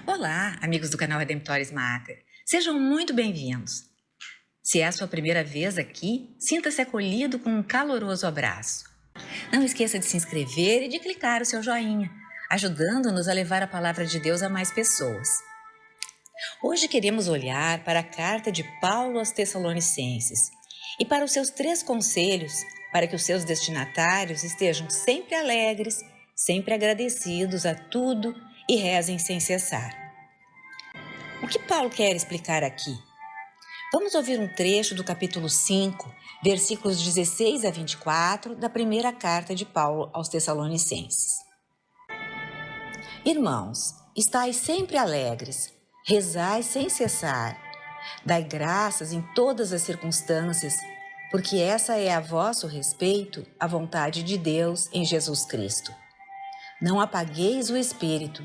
Olá, amigos do canal Redemptoris Mater. Sejam muito bem-vindos. Se é a sua primeira vez aqui, sinta-se acolhido com um caloroso abraço. Não esqueça de se inscrever e de clicar o seu joinha, ajudando-nos a levar a palavra de Deus a mais pessoas. Hoje queremos olhar para a carta de Paulo aos Tessalonicenses e para os seus 3 conselhos para que os seus destinatários estejam sempre alegres, sempre agradecidos a tudo e rezem sem cessar. O que Paulo quer explicar aqui? Vamos ouvir um trecho do capítulo 5, versículos 16 a 24 da primeira carta de Paulo aos Tessalonicenses. Irmãos, estai sempre alegres, rezai sem cessar, dai graças em todas as circunstâncias, porque essa é a vosso respeito a vontade de Deus em Jesus Cristo. Não apagueis o Espírito,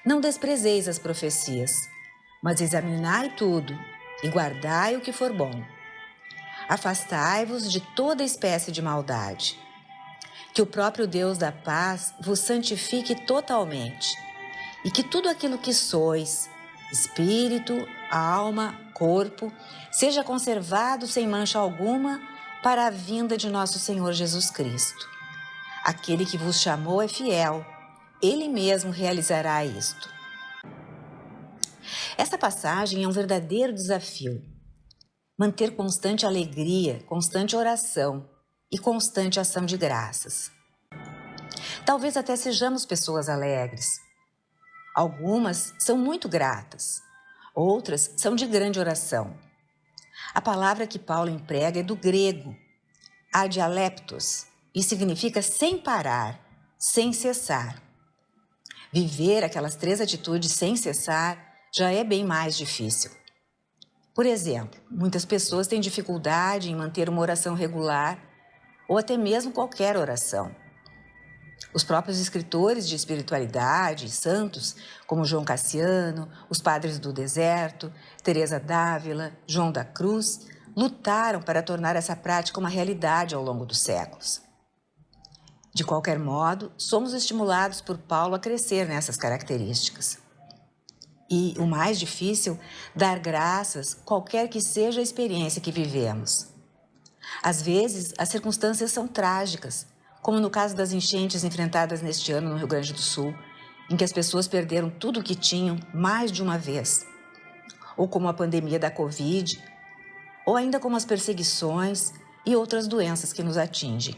não desprezeis as profecias, mas examinai tudo e guardai o que for bom. Afastai-vos de toda espécie de maldade. Que o próprio Deus da paz vos santifique totalmente, e que tudo aquilo que sois, espírito, alma, corpo, seja conservado sem mancha alguma para a vinda de nosso Senhor Jesus Cristo. Aquele que vos chamou é fiel, Ele mesmo realizará isto. Esta passagem é um verdadeiro desafio. Manter constante alegria, constante oração e constante ação de graças. Talvez até sejamos pessoas alegres. Algumas são muito gratas, outras são de grande oração. A palavra que Paulo emprega é do grego, adialeptos, e significa sem parar, sem cessar. Viver aquelas 3 atitudes sem cessar já é bem mais difícil. Por exemplo, muitas pessoas têm dificuldade em manter uma oração regular ou até mesmo qualquer oração. Os próprios escritores de espiritualidade, santos, como João Cassiano, os padres do deserto, Teresa d'Ávila, João da Cruz, lutaram para tornar essa prática uma realidade ao longo dos séculos. De qualquer modo, somos estimulados por Paulo a crescer nessas características. E o mais difícil, dar graças, qualquer que seja a experiência que vivemos. Às vezes, as circunstâncias são trágicas, como no caso das enchentes enfrentadas neste ano no Rio Grande do Sul, em que as pessoas perderam tudo o que tinham mais de uma vez. Ou como a pandemia da Covid, ou ainda como as perseguições e outras doenças que nos atingem.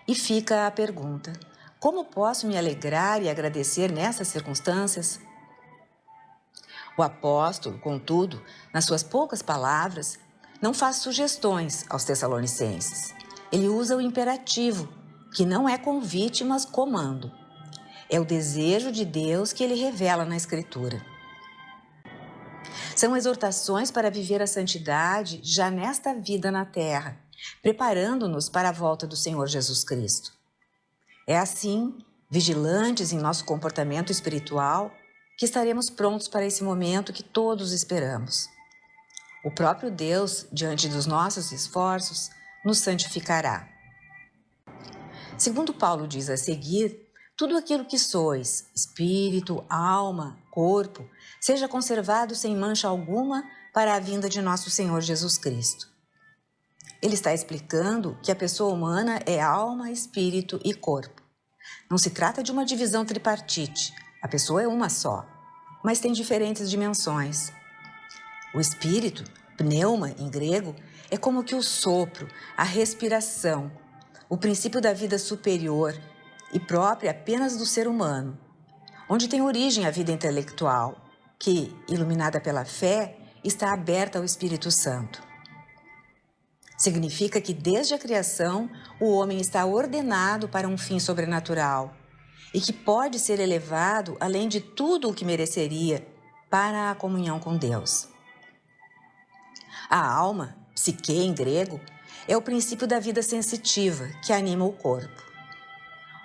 E fica a pergunta: como posso me alegrar e agradecer nessas circunstâncias? O apóstolo, contudo, nas suas poucas palavras, não faz sugestões aos Tessalonicenses. Ele usa o imperativo, que não é convite, mas comando. É o desejo de Deus que ele revela na Escritura. São exortações para viver a santidade já nesta vida na terra, preparando-nos para a volta do Senhor Jesus Cristo. É assim, vigilantes em nosso comportamento espiritual, que estaremos prontos para esse momento que todos esperamos. O próprio Deus, diante dos nossos esforços, nos santificará. Segundo Paulo diz a seguir, tudo aquilo que sois, espírito, alma, corpo, seja conservado sem mancha alguma para a vinda de nosso Senhor Jesus Cristo. Ele está explicando que a pessoa humana é alma, espírito e corpo. Não se trata de uma divisão tripartite. A pessoa é uma só, mas tem diferentes dimensões. O espírito, pneuma em grego, é como que o sopro, a respiração, o princípio da vida superior e própria apenas do ser humano, onde tem origem a vida intelectual, que, iluminada pela fé, está aberta ao Espírito Santo. Significa que desde a criação o homem está ordenado para um fim sobrenatural, e que pode ser elevado além de tudo o que mereceria para a comunhão com Deus. A alma, psique em grego, é o princípio da vida sensitiva que anima o corpo.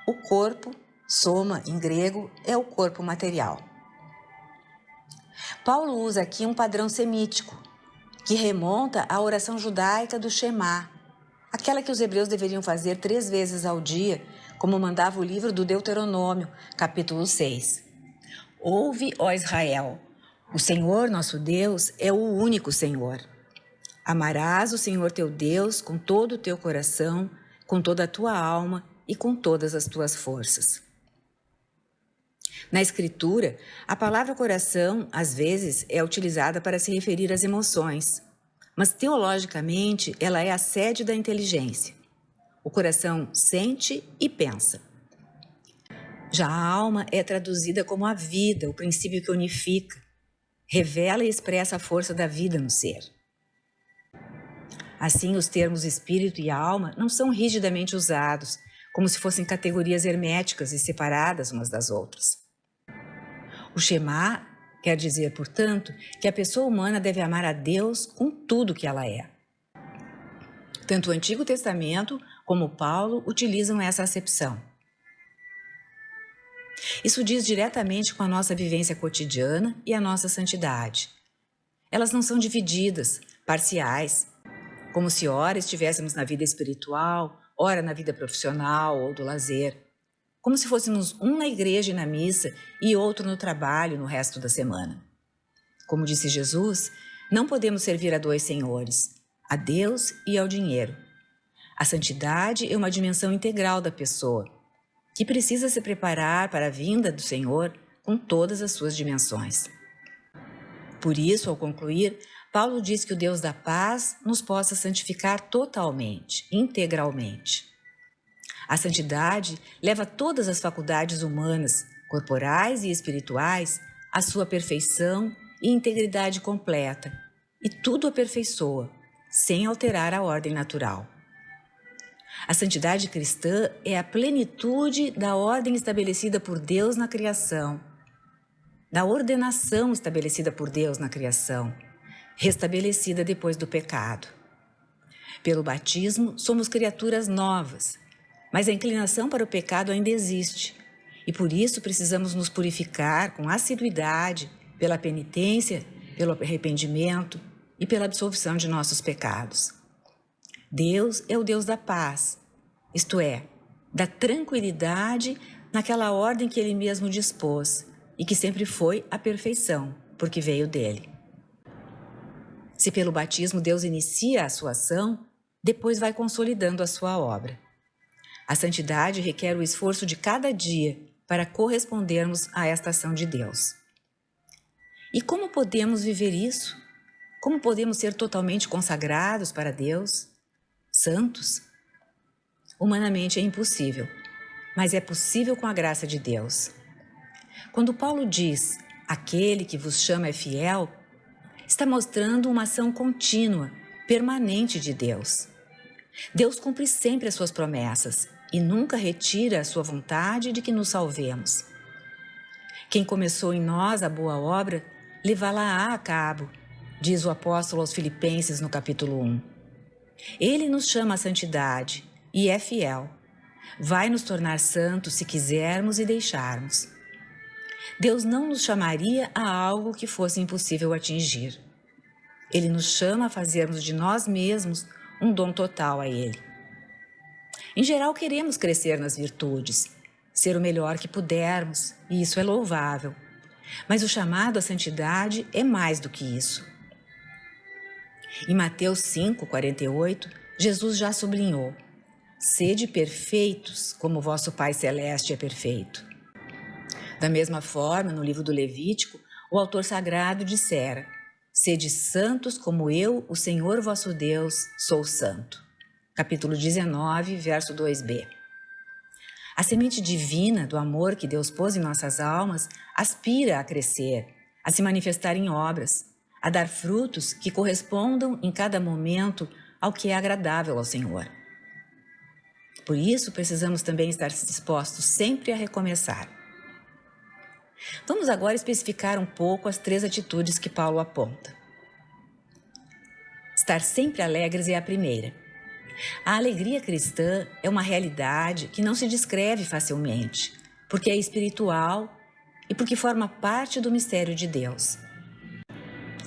O corpo, soma em grego, é o corpo material. Paulo usa aqui um padrão semítico, que remonta à oração judaica do Shema, aquela que os hebreus deveriam fazer 3 vezes ao dia, como mandava o livro do Deuteronômio, capítulo 6. Ouve, ó Israel, o Senhor nosso Deus é o único Senhor. Amarás o Senhor teu Deus com todo o teu coração, com toda a tua alma e com todas as tuas forças. Na Escritura, a palavra coração, às vezes, é utilizada para se referir às emoções, mas teologicamente ela é a sede da inteligência. O coração sente e pensa. Já a alma é traduzida como a vida, o princípio que unifica, revela e expressa a força da vida no ser. Assim, os termos espírito e alma não são rigidamente usados, como se fossem categorias herméticas e separadas umas das outras. O Shema quer dizer, portanto, que a pessoa humana deve amar a Deus com tudo que ela é. Tanto o Antigo Testamento como Paulo utilizam essa acepção. Isso diz diretamente com a nossa vivência cotidiana e a nossa santidade. Elas não são divididas, parciais, como se ora estivéssemos na vida espiritual, ora na vida profissional ou do lazer, como se fôssemos um na igreja e na missa e outro no trabalho no resto da semana. Como disse Jesus, não podemos servir a dois senhores, a Deus e ao dinheiro. A santidade é uma dimensão integral da pessoa, que precisa se preparar para a vinda do Senhor com todas as suas dimensões. Por isso, ao concluir, Paulo diz que o Deus da paz nos possa santificar totalmente, integralmente. A santidade leva todas as faculdades humanas, corporais e espirituais, à sua perfeição e integridade completa, e tudo aperfeiçoa, sem alterar a ordem natural. A santidade cristã é a plenitude da ordem estabelecida por Deus na criação, da ordenação estabelecida por Deus na criação, restabelecida depois do pecado. Pelo batismo, somos criaturas novas, mas a inclinação para o pecado ainda existe, e por isso precisamos nos purificar com assiduidade pela penitência, pelo arrependimento e pela absolvição de nossos pecados. Deus é o Deus da paz, isto é, da tranquilidade naquela ordem que Ele mesmo dispôs e que sempre foi a perfeição, porque veio dele. Se pelo batismo Deus inicia a sua ação, depois vai consolidando a sua obra. A santidade requer o esforço de cada dia para correspondermos a esta ação de Deus. E como podemos viver isso? Como podemos ser totalmente consagrados para Deus? Santos? Humanamente é impossível, mas é possível com a graça de Deus. Quando Paulo diz, aquele que vos chama é fiel, está mostrando uma ação contínua, permanente de Deus. Deus cumpre sempre as suas promessas e nunca retira a sua vontade de que nos salvemos. Quem começou em nós a boa obra, levá-la-á a cabo, diz o apóstolo aos Filipenses no capítulo 1. Ele nos chama à santidade e é fiel. Vai nos tornar santos se quisermos e deixarmos. Deus não nos chamaria a algo que fosse impossível atingir. Ele nos chama a fazermos de nós mesmos um dom total a Ele. Em geral, queremos crescer nas virtudes, ser o melhor que pudermos, e isso é louvável. Mas o chamado à santidade é mais do que isso. Em Mateus 5:48, Jesus já sublinhou: sede perfeitos, como vosso Pai Celeste é perfeito. Da mesma forma, no livro do Levítico, o autor sagrado dissera: sede santos como eu, o Senhor vosso Deus, sou santo. Capítulo 19, verso 2b. A semente divina do amor que Deus pôs em nossas almas aspira a crescer, a se manifestar em obras, a dar frutos que correspondam em cada momento ao que é agradável ao Senhor. Por isso, precisamos também estar dispostos sempre a recomeçar. Vamos agora especificar um pouco as 3 atitudes que Paulo aponta. Estar sempre alegres é a primeira. A alegria cristã é uma realidade que não se descreve facilmente, porque é espiritual e porque forma parte do mistério de Deus.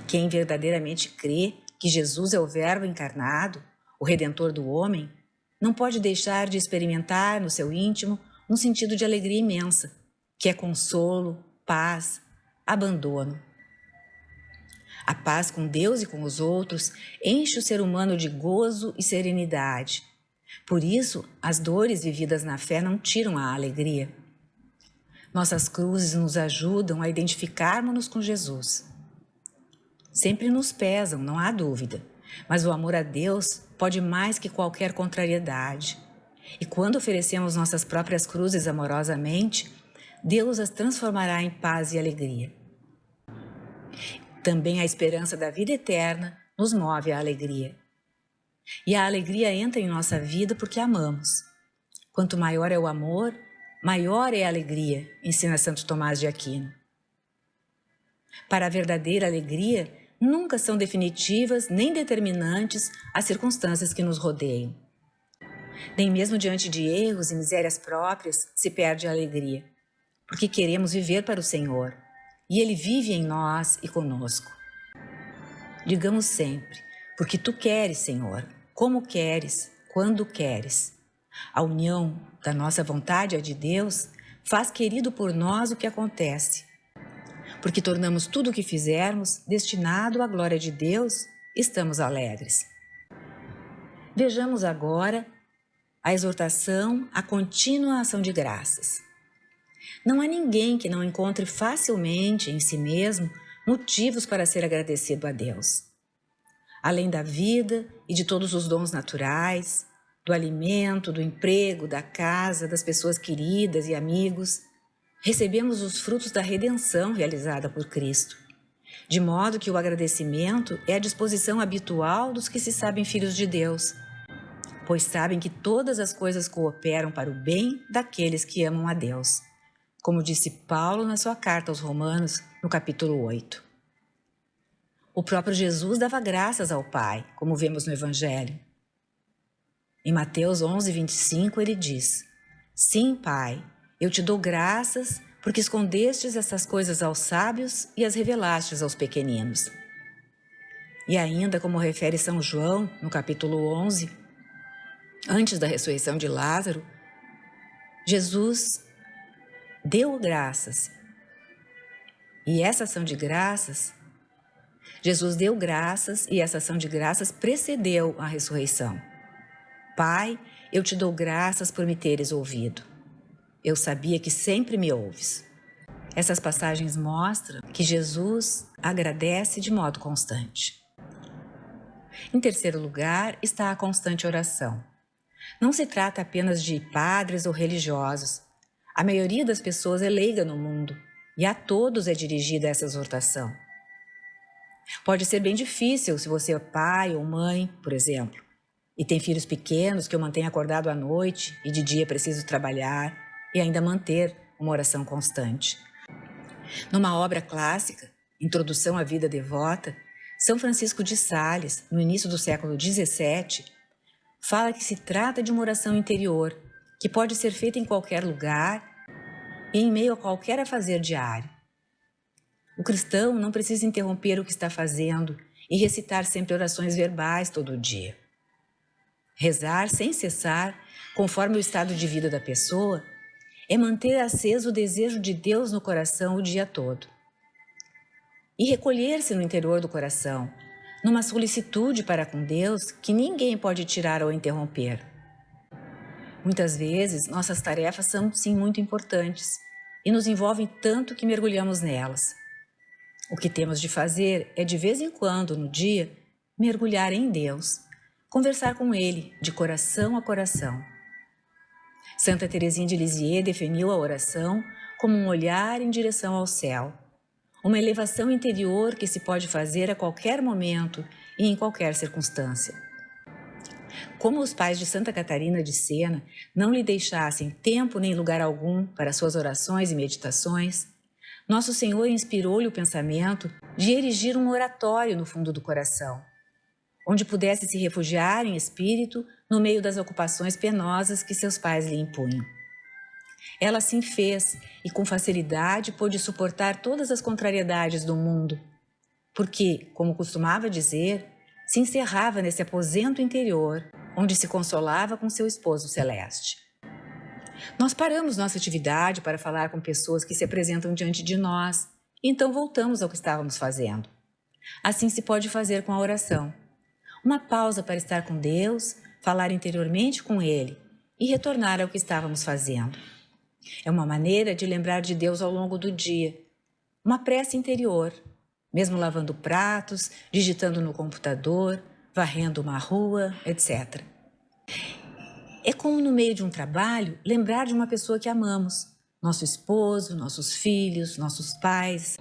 Quem verdadeiramente crê que Jesus é o Verbo encarnado, o Redentor do homem, não pode deixar de experimentar no seu íntimo um sentido de alegria imensa, que é consolo, paz, abandono. A paz com Deus e com os outros enche o ser humano de gozo e serenidade. Por isso, as dores vividas na fé não tiram a alegria. Nossas cruzes nos ajudam a identificarmos-nos com Jesus. Sempre nos pesam, não há dúvida, mas o amor a Deus pode mais que qualquer contrariedade. E quando oferecemos nossas próprias cruzes amorosamente, Deus as transformará em paz e alegria. Também a esperança da vida eterna nos move à alegria. E a alegria entra em nossa vida porque amamos. Quanto maior é o amor, maior é a alegria, ensina Santo Tomás de Aquino. Para a verdadeira alegria, nunca são definitivas nem determinantes as circunstâncias que nos rodeiam. Nem mesmo diante de erros e misérias próprias se perde a alegria, porque queremos viver para o Senhor, e Ele vive em nós e conosco. Digamos sempre, porque Tu queres, Senhor, como queres, quando queres. A união da nossa vontade à de Deus faz querido por nós o que acontece. Porque tornamos tudo o que fizermos destinado à glória de Deus, estamos alegres. Vejamos agora a exortação à contínua ação de graças. Não há ninguém que não encontre facilmente em si mesmo motivos para ser agradecido a Deus. Além da vida e de todos os dons naturais, do alimento, do emprego, da casa, das pessoas queridas e amigos, recebemos os frutos da redenção realizada por Cristo, de modo que o agradecimento é a disposição habitual dos que se sabem filhos de Deus, pois sabem que todas as coisas cooperam para o bem daqueles que amam a Deus, como disse Paulo na sua carta aos Romanos, no capítulo 8. O próprio Jesus dava graças ao Pai, como vemos no Evangelho. Em Mateus 11:25, ele diz: Sim, Pai, eu te dou graças porque escondestes essas coisas aos sábios e as revelastes aos pequeninos. E ainda, como refere São João, no capítulo 11, antes da ressurreição de Lázaro, Jesus deu graças. E essa ação de graças, Jesus deu graças e essa ação de graças precedeu a ressurreição. Pai, eu te dou graças por me teres ouvido. Eu sabia que sempre me ouves. Essas passagens mostram que Jesus agradece de modo constante. Em terceiro lugar está a constante oração. Não se trata apenas de padres ou religiosos. A maioria das pessoas é leiga no mundo e a todos é dirigida essa exortação. Pode ser bem difícil se você é pai ou mãe, por exemplo, e tem filhos pequenos que eu mantenho acordado à noite e de dia preciso trabalhar e ainda manter uma oração constante. Numa obra clássica, Introdução à Vida Devota, São Francisco de Sales, no início do século XVII, fala que se trata de uma oração interior, que pode ser feita em qualquer lugar e em meio a qualquer afazer diário. O cristão não precisa interromper o que está fazendo e recitar sempre orações verbais todo dia. Rezar sem cessar, conforme o estado de vida da pessoa, é manter aceso o desejo de Deus no coração o dia todo. E recolher-se no interior do coração, numa solicitude para com Deus que ninguém pode tirar ou interromper. Muitas vezes, nossas tarefas são, sim, muito importantes e nos envolvem tanto que mergulhamos nelas. O que temos de fazer é, de vez em quando, no dia, mergulhar em Deus, conversar com Ele, de coração a coração. Santa Teresinha de Lisieux definiu a oração como um olhar em direção ao céu, uma elevação interior que se pode fazer a qualquer momento e em qualquer circunstância. Como os pais de Santa Catarina de Sena não lhe deixassem tempo nem lugar algum para suas orações e meditações, Nosso Senhor inspirou-lhe o pensamento de erigir um oratório no fundo do coração, onde pudesse se refugiar em espírito no meio das ocupações penosas que seus pais lhe impunham. Ela assim fez e com facilidade pôde suportar todas as contrariedades do mundo, porque, como costumava dizer, se encerrava nesse aposento interior onde se consolava com seu esposo celeste. Nós paramos nossa atividade para falar com pessoas que se apresentam diante de nós, e então voltamos ao que estávamos fazendo. Assim se pode fazer com a oração. Uma pausa para estar com Deus, falar interiormente com Ele e retornar ao que estávamos fazendo. É uma maneira de lembrar de Deus ao longo do dia. Uma prece interior, mesmo lavando pratos, digitando no computador, varrendo uma rua, etc. É como no meio de um trabalho lembrar de uma pessoa que amamos, nosso esposo, nossos filhos, nossos pais.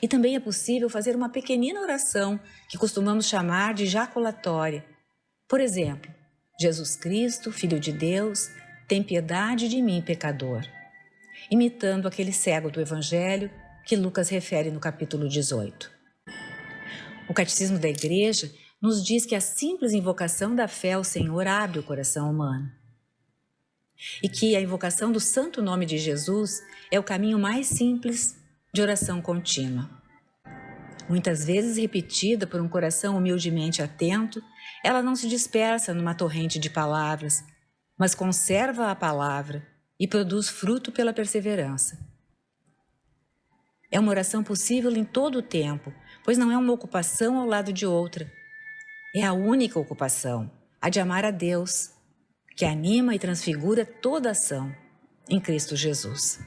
E também é possível fazer uma pequenina oração que costumamos chamar de jaculatória. Por exemplo, Jesus Cristo, Filho de Deus, tem piedade de mim, pecador. Imitando aquele cego do Evangelho que Lucas refere no capítulo 18. O Catecismo da Igreja nos diz que a simples invocação da fé ao Senhor abre o coração humano. E que a invocação do santo nome de Jesus é o caminho mais simples de oração contínua. Muitas vezes repetida por um coração humildemente atento, ela não se dispersa numa torrente de palavras, mas conserva a palavra e produz fruto pela perseverança. É uma oração possível em todo o tempo, pois não é uma ocupação ao lado de outra. É a única ocupação, a de amar a Deus, que anima e transfigura toda ação em Cristo Jesus.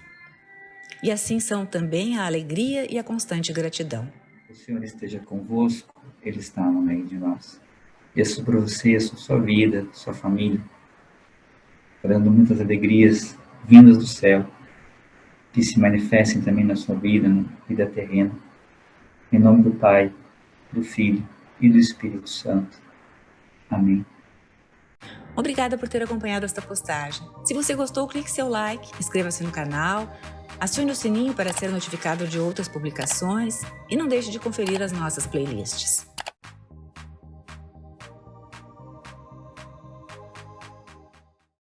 E assim são também a alegria e a constante gratidão. O Senhor esteja convosco, Ele está no meio de nós. E sobre você, sobre sua vida, sua família, dando muitas alegrias vindas do céu, que se manifestem também na sua vida, na vida terrena. Em nome do Pai, do Filho e do Espírito Santo. Amém. Obrigada por ter acompanhado esta postagem. Se você gostou, clique seu like, inscreva-se no canal, acione o sininho para ser notificado de outras publicações e não deixe de conferir as nossas playlists.